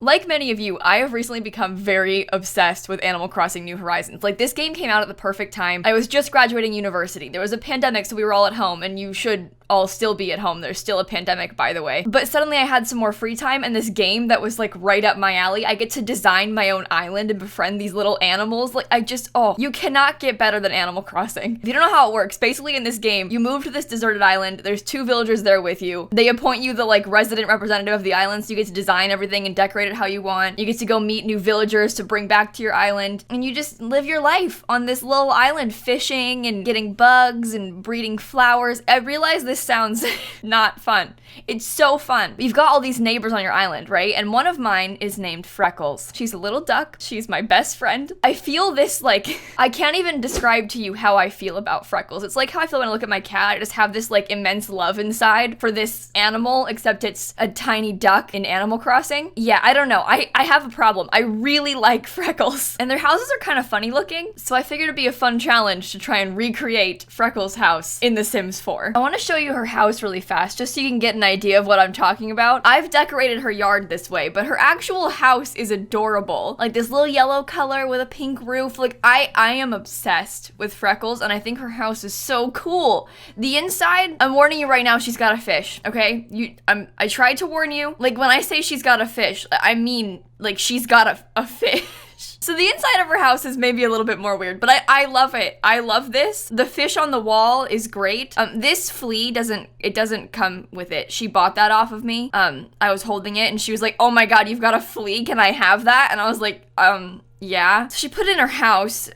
Like many of you, I have recently become very obsessed with Animal Crossing New Horizons. Like, this game came out at the perfect time. I was just graduating university. There was a pandemic, so we were all at home, and you should all still be at home. There's still a pandemic, by the way. But suddenly I had some more free time, and this game that was like right up my alley, I get to design my own island and befriend these little animals. Like, you cannot get better than Animal Crossing. If you don't know how it works, basically in this game, you move to this deserted island, there's 2 villagers there with you. They appoint you the like resident representative of the island, so you get to design everything and decorate it how you want. You get to go meet new villagers to bring back to your island, and you just live your life on this little island, fishing and getting bugs and breeding flowers. I realize this sounds not fun. It's so fun. You've got all these neighbors on your island, right? And one of mine is named Freckles. She's a little duck. She's my best friend. I feel this like, I can't even describe to you how I feel about Freckles. It's like how I feel when I look at my cat. I just have this like immense love inside for this animal, except it's a tiny duck in Animal Crossing. Yeah, I don't know. I have a problem. I really like Freckles. And their houses are kind of funny looking, so I figured it'd be a fun challenge to try and recreate Freckles' house in The Sims 4. I want to show you her house really fast, just so you can get an idea of what I'm talking about. I've decorated her yard this way, but her actual house is adorable. Like this little yellow color with a pink roof. Like, I am obsessed with Freckles, and I think her house is so cool. The inside, I'm warning you right now, she's got a fish, okay? I tried to warn you. Like, when I say she's got a fish, I mean, like, she's got a fish. So the inside of her house is maybe a little bit more weird, but I love it. I love this. The fish on the wall is great. This flea doesn't come with it. She bought that off of me. I was holding it and she was like, "Oh my God, you've got a flea. Can I have that?" And I was like, yeah. So she put it in her house.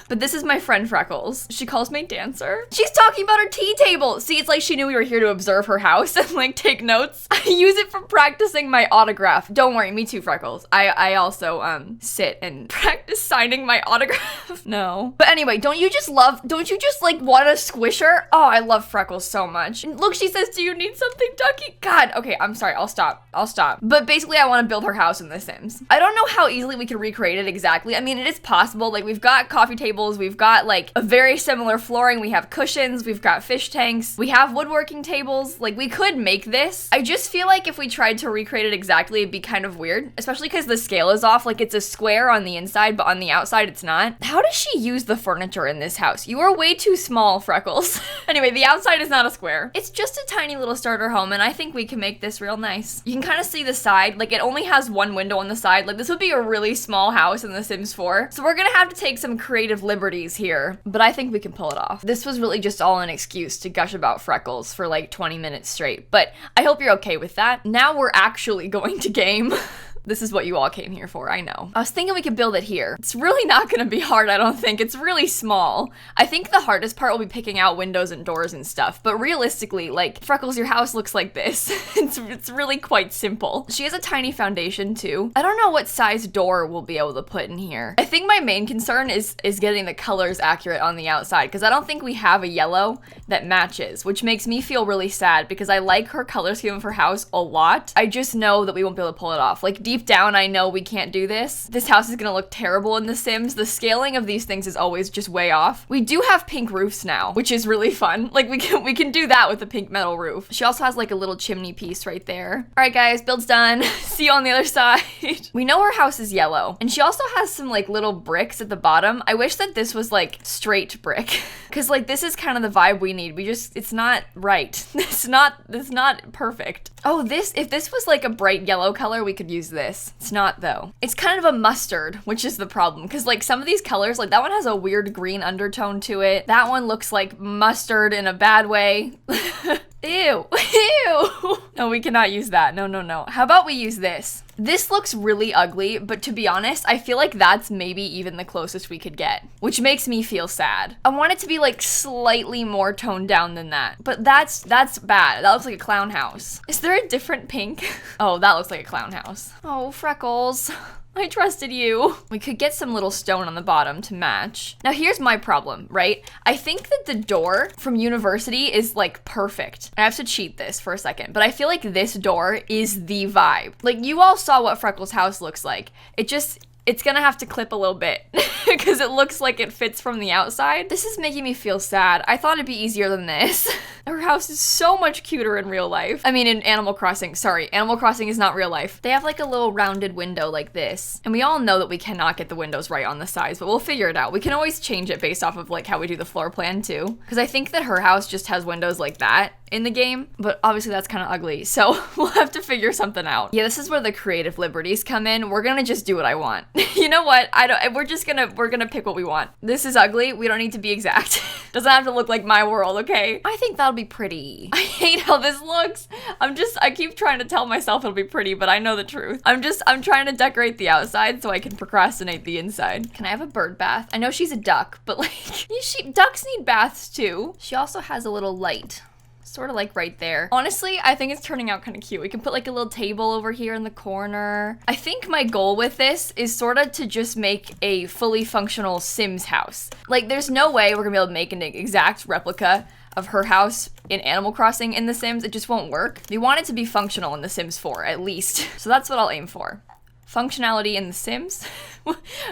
But this is my friend Freckles. She calls me Dancer. She's talking about her tea table. See, it's like she knew we were here to observe her house and like take notes. I use it for practicing my autograph. Don't worry, me too, Freckles. I also sit and practice signing my autograph. No. But anyway, don't you just like want to squish her? Oh, I love Freckles so much. And look, she says, "Do you need something, Ducky?" God, okay, I'm sorry, I'll stop. But basically, I want to build her house in The Sims. I don't know how easily we can recreate it exactly. I mean, it is possible. Like, we've got coffee tables, we've got like a very similar flooring, we have cushions, we've got fish tanks, we have woodworking tables. Like, we could make this. I just feel like if we tried to recreate it exactly, it'd be kind of weird, especially because the scale is off. Like, it's a square on the inside, but on the outside it's not. How does she use the furniture in this house? You are way too small, Freckles. Anyway, the outside is not a square. It's just a tiny little starter home, and I think we can make this real nice. You can kind of see the side. Like, it only has one window on the side. Like, this would be a really small house in The Sims 4. So we're gonna have to take some creative liberties here, but I think we can pull it off. This was really just all an excuse to gush about Freckles for like 20 minutes straight, but I hope you're okay with that. Now we're actually going to game. This is what you all came here for, I know. I was thinking we could build it here. It's really not gonna be hard, I don't think. It's really small. I think the hardest part will be picking out windows and doors and stuff, but realistically, like, Freckles, your house looks like this. It's really quite simple. She has a tiny foundation too. I don't know what size door we'll be able to put in here. I think my main concern is getting the colors accurate on the outside, because I don't think we have a yellow that matches, which makes me feel really sad because I like her color scheme of her house a lot. I just know that we won't be able to pull it off. Like, deep down, I know we can't do this. This house is gonna look terrible in The Sims. The scaling of these things is always just way off. We do have pink roofs now, which is really fun. Like, we can do that with the pink metal roof. She also has like a little chimney piece right there. All right, guys, build's done. See you on the other side. We know her house is yellow, and she also has some like little bricks at the bottom. I wish that this was like straight brick, because like this is kind of the vibe we need. It's not right. It's not perfect. Oh, if this was like a bright yellow color, we could use this. It's not though. It's kind of a mustard, which is the problem, because like some of these colors, like that one has a weird green undertone to it. That one looks like mustard in a bad way. Ew, ew. No, we cannot use that. No. How about we use this? This looks really ugly, but to be honest, I feel like that's maybe even the closest we could get, which makes me feel sad. I want it to be like slightly more toned down than that, but that's bad. That looks like a clown house. Is there a different pink? Oh, that looks like a clown house. Oh, Freckles. I trusted you. We could get some little stone on the bottom to match. Now here's my problem, right? I think that the door from university is like perfect. I have to cheat this for a second, but I feel like this door is the vibe. Like, you all saw what Freckles' house looks like. It's gonna have to clip a little bit because it looks like it fits from the outside. This is making me feel sad. I thought it'd be easier than this. Her house is so much cuter in real life. I mean, in Animal Crossing. Sorry, Animal Crossing is not real life. They have like a little rounded window like this. And we all know that we cannot get the windows right on the sides, but we'll figure it out. We can always change it based off of like how we do the floor plan too. Because I think that her house just has windows like that in the game, but obviously that's kind of ugly. So we'll have to figure something out. Yeah, this is where the creative liberties come in. We're gonna just do what I want. You know what? We're gonna pick what we want. This is ugly. We don't need to be exact. Doesn't have to look like my world, okay? I think that'll be pretty. I hate how this looks. I keep trying to tell myself it'll be pretty, but I know the truth. I'm trying to decorate the outside so I can procrastinate the inside. Can I have a bird bath? I know she's a duck, but like, ducks need baths too. She also has a little light. Sort of like right there. Honestly, I think it's turning out kind of cute. We can put like a little table over here in the corner. I think my goal with this is sort of to just make a fully functional Sims house. Like there's no way we're gonna be able to make an exact replica of her house in Animal Crossing in The Sims. It just won't work. We want it to be functional in The Sims 4 at least. So that's what I'll aim for. Functionality in The Sims,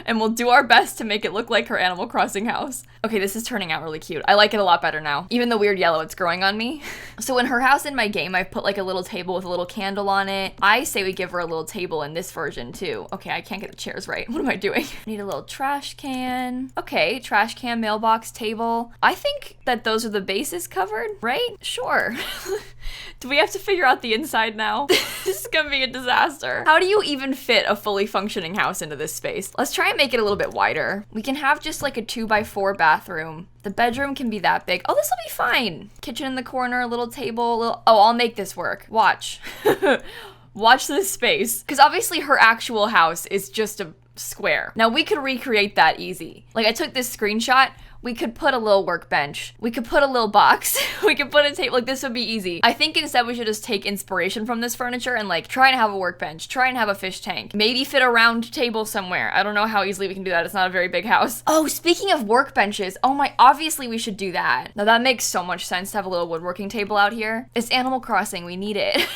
and we'll do our best to make it look like her Animal Crossing house. Okay, this is turning out really cute. I like it a lot better now. Even the weird yellow it's growing on me. So in her house in my game, I've put like a little table with a little candle on it. I say we give her a little table in this version too. Okay, I can't get the chairs right. What am I doing? I need a little trash can. Okay, trash can, mailbox, table. I think that those are the bases covered, right? Sure. Do we have to figure out the inside now? This is gonna be a disaster. How do you even fit a fully functioning house into this space? Let's try and make it a little bit wider. We can have just like a 2x4 bathroom. The bedroom can be that big. Oh, this will be fine. Kitchen in the corner, a little table, oh, I'll make this work. Watch. Watch this space. Because obviously her actual house is just a square. Now we could recreate that easy. Like I took this screenshot. We could put a little workbench. We could put a little box. We could put a table. Like this would be easy. I think instead we should just take inspiration from this furniture and like try and have a workbench, try and have a fish tank, maybe fit a round table somewhere. I don't know how easily we can do that. It's not a very big house. Oh, speaking of workbenches, oh my, obviously we should do that. Now that makes so much sense to have a little woodworking table out here. It's Animal Crossing, we need it.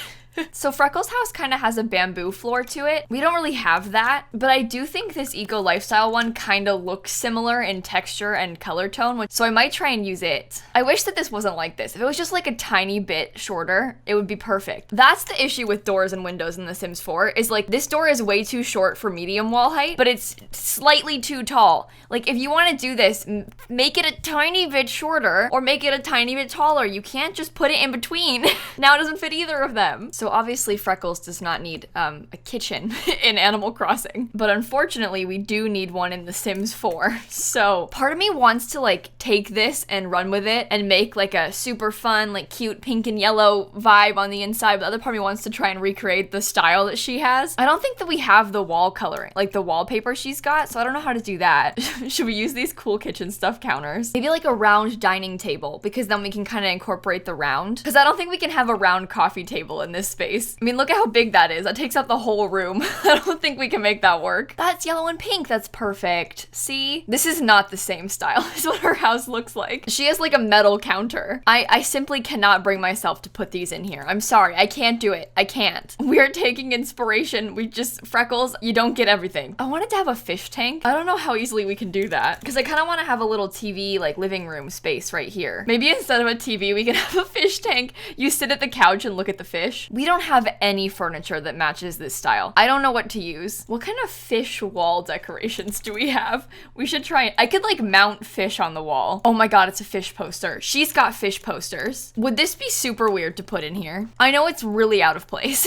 So Freckles' house kind of has a bamboo floor to it. We don't really have that, but I do think this eco lifestyle one kind of looks similar in texture and color tone, so I might try and use it. I wish that this wasn't like this. If it was just like a tiny bit shorter, it would be perfect. That's the issue with doors and windows in The Sims 4, is like this door is way too short for medium wall height, but it's slightly too tall. Like if you want to do this, make it a tiny bit shorter or make it a tiny bit taller. You can't just put it in between. Now it doesn't fit either of them. So obviously Freckles does not need a kitchen in Animal Crossing, but unfortunately we do need one in The Sims 4. So part of me wants to like take this and run with it and make like a super fun, like cute pink and yellow vibe on the inside, but the other part of me wants to try and recreate the style that she has. I don't think that we have the wall coloring, like the wallpaper she's got, so I don't know how to do that. Should we use these cool kitchen stuff counters? Maybe like a round dining table, because then we can kind of incorporate the round, because I don't think we can have a round coffee table in this space. I mean, look at how big that is. That takes up the whole room. I don't think we can make that work. That's yellow and pink. That's perfect. See? This is not the same style as what her house looks like. She has like a metal counter. I simply cannot bring myself to put these in here. I'm sorry. I can't do it. I can't. We're taking inspiration. Freckles, you don't get everything. I wanted to have a fish tank. I don't know how easily we can do that, because I kind of want to have a little TV, like living room space right here. Maybe instead of a TV, we can have a fish tank. You sit at the couch and look at the fish. We don't have any furniture that matches this style. I don't know what to use. What kind of fish wall decorations do we have? We should try. I could like mount fish on the wall. Oh my god, it's a fish poster. She's got fish posters. Would this be super weird to put in here? I know it's really out of place.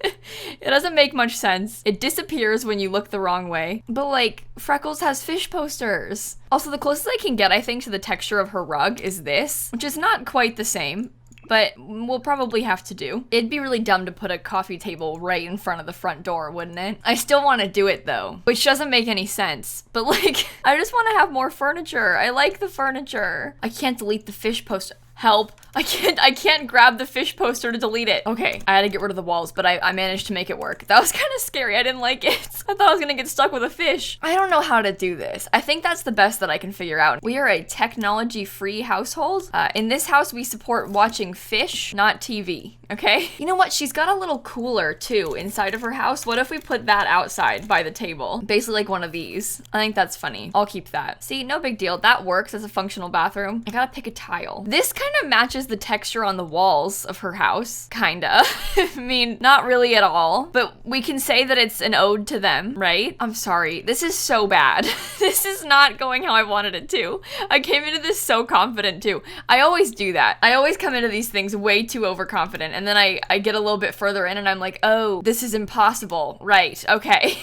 It doesn't make much sense. It disappears when you look the wrong way. But like, Freckles has fish posters. Also, the closest I can get, I think, to the texture of her rug is this, which is not quite the same, but we'll probably have to do. It'd be really dumb to put a coffee table right in front of the front door, wouldn't it? I still want to do it though, which doesn't make any sense. But like, I just want to have more furniture. I like the furniture. I can't delete the fish poster. Help. I can't grab the fish poster to delete it. Okay, I had to get rid of the walls, but I managed to make it work. That was kind of scary. I didn't like it. I thought I was gonna get stuck with a fish. I don't know how to do this. I think that's the best that I can figure out. We are a technology-free household. In this house, we support watching fish, not TV. Okay? You know what? She's got a little cooler too inside of her house. What if we put that outside by the table? Basically like one of these. I think that's funny. I'll keep that. See, no big deal. That works as a functional bathroom. I gotta pick a tile. This kind of matches the texture on the walls of her house. Kinda. I mean, not really at all, but we can say that it's an ode to them, right? I'm sorry. This is so bad. This is not going how I wanted it to. I came into this so confident too. I always do that. I always come into these things way too overconfident, and then I get a little bit further in and I'm like, oh, this is impossible. Right, okay.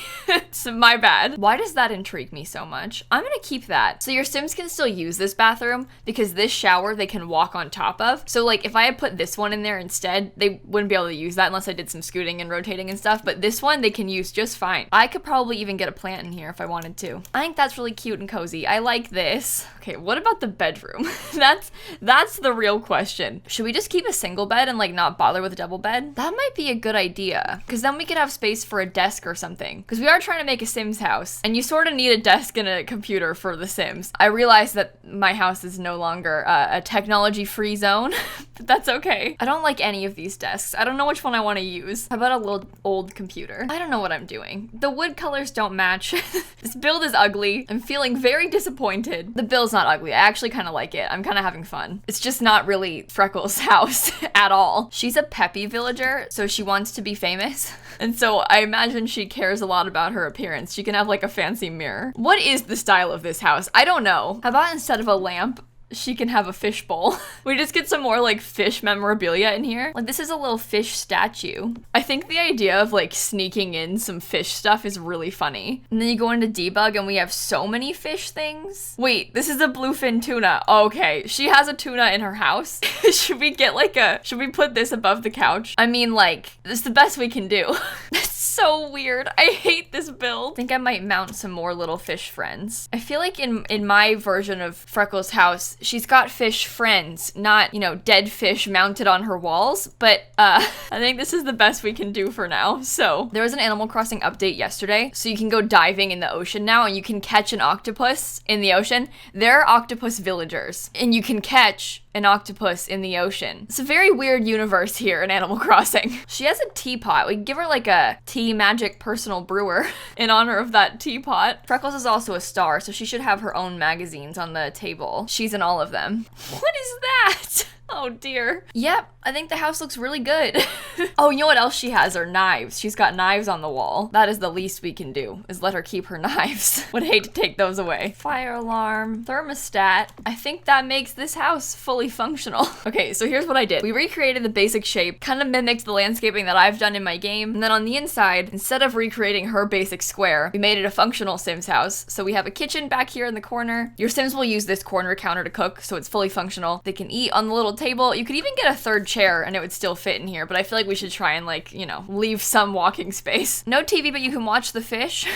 So my bad. Why does that intrigue me so much? I'm gonna keep that. So your Sims can still use this bathroom because this shower they can walk on top of. So like if I had put this one in there instead, they wouldn't be able to use that unless I did some scooting and rotating and stuff, but this one they can use just fine. I could probably even get a plant in here if I wanted to. I think that's really cute and cozy. I like this. Okay, what about the bedroom? That's the real question. Should we just keep a single bed and like not bother with a double bed? That might be a good idea because then we could have space for a desk or something, because we are trying to make a Sims house and you sort of need a desk and a computer for the Sims. I realize that my house is no longer a technology-free zone, but that's okay. I don't like any of these desks. I don't know which one I want to use. How about a little old computer? I don't know what I'm doing. The wood colors don't match. This build is ugly. I'm feeling very disappointed. The build's not ugly. I actually kind of like it. I'm kind of having fun. It's just not really Freckles' house at all. She's a peppy villager, so she wants to be famous. And so I imagine she cares a lot about her appearance. She can have like a fancy mirror. What is the style of this house? I don't know. How about instead of a lamp, she can have a fish bowl? We just get some more like fish memorabilia in here. Like this is a little fish statue. I think the idea of like sneaking in some fish stuff is really funny. And then you go into debug and we have so many fish things. Wait, this is a bluefin tuna. Okay, she has a tuna in her house. Should we put this above the couch? I mean, like, this is the best we can do. That's so weird. I hate this build. I think I might mount some more little fish friends. I feel like in my version of Freckles' house, she's got fish friends, not, you know, dead fish mounted on her walls, but I think this is the best we can do for now. So there was an Animal Crossing update yesterday, so you can go diving in the ocean now and you can catch an octopus in the ocean. There are octopus villagers and you can catch an octopus in the ocean. It's a very weird universe here in Animal Crossing. She has a teapot. We can give her like a tea magic personal brewer in honor of that teapot. Freckles is also a star, so she should have her own magazines on the table. She's in all of them. What is that? Oh dear. Yep, I think the house looks really good. Oh, you know what else she has are knives. She's got knives on the wall. That is the least we can do, is let her keep her knives. Would hate to take those away. Fire alarm, thermostat. I think that makes this house fully functional. Okay, so here's what I did. We recreated the basic shape, kind of mimicked the landscaping that I've done in my game, and then on the inside, instead of recreating her basic square, we made it a functional Sims house. So we have a kitchen back here in the corner. Your Sims will use this corner counter to cook, so it's fully functional. They can eat on the little table. You could even get a third chair and it would still fit in here, but I feel like we should try and like, you know, leave some walking space. No TV, but you can watch the fish.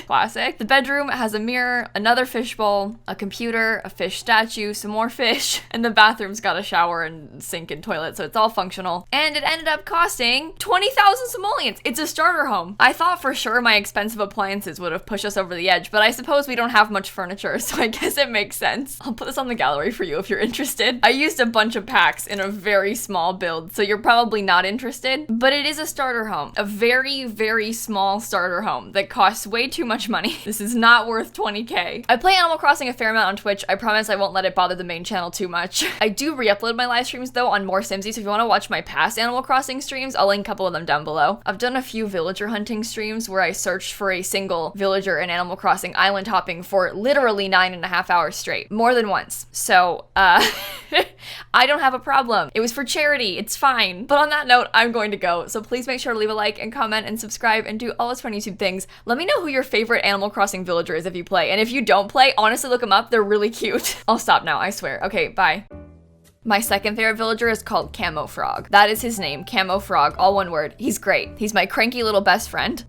Classic. The bedroom has a mirror, another fish bowl, a computer, a fish statue, some more fish, and the bathroom's got a shower and sink and toilet, so it's all functional. And it ended up costing 20,000 simoleons. It's a starter home. I thought for sure my expensive appliances would have pushed us over the edge, but I suppose we don't have much furniture, so I guess it makes sense. I'll put this on the gallery for you if you're interested. I used a bunch of packs in a very small build, so you're probably not interested, but it is a starter home. A very, very small starter home that costs way too much money. This is not worth 20K. I play Animal Crossing a fair amount on Twitch. I promise I won't let it bother the main channel too much. I do re-upload my live streams though on More Simsie, so if you want to watch my past Animal Crossing streams, I'll link a couple of them down below. I've done a few villager hunting streams where I searched for a single villager in Animal Crossing island hopping for literally 9.5 hours straight. More than once. So, I don't have a problem. It was for charity. It's fine. But on that note, I'm going to go. So please make sure to leave a like and comment and subscribe and do all those fun YouTube things. Let me know who your favorite Animal Crossing villager is if you play. And if you don't play, honestly look them up. They're really cute. I'll stop now, I swear. Okay, bye. My second favorite villager is called Camo Frog. That is his name, Camo Frog, all one word. He's great. He's my cranky little best friend.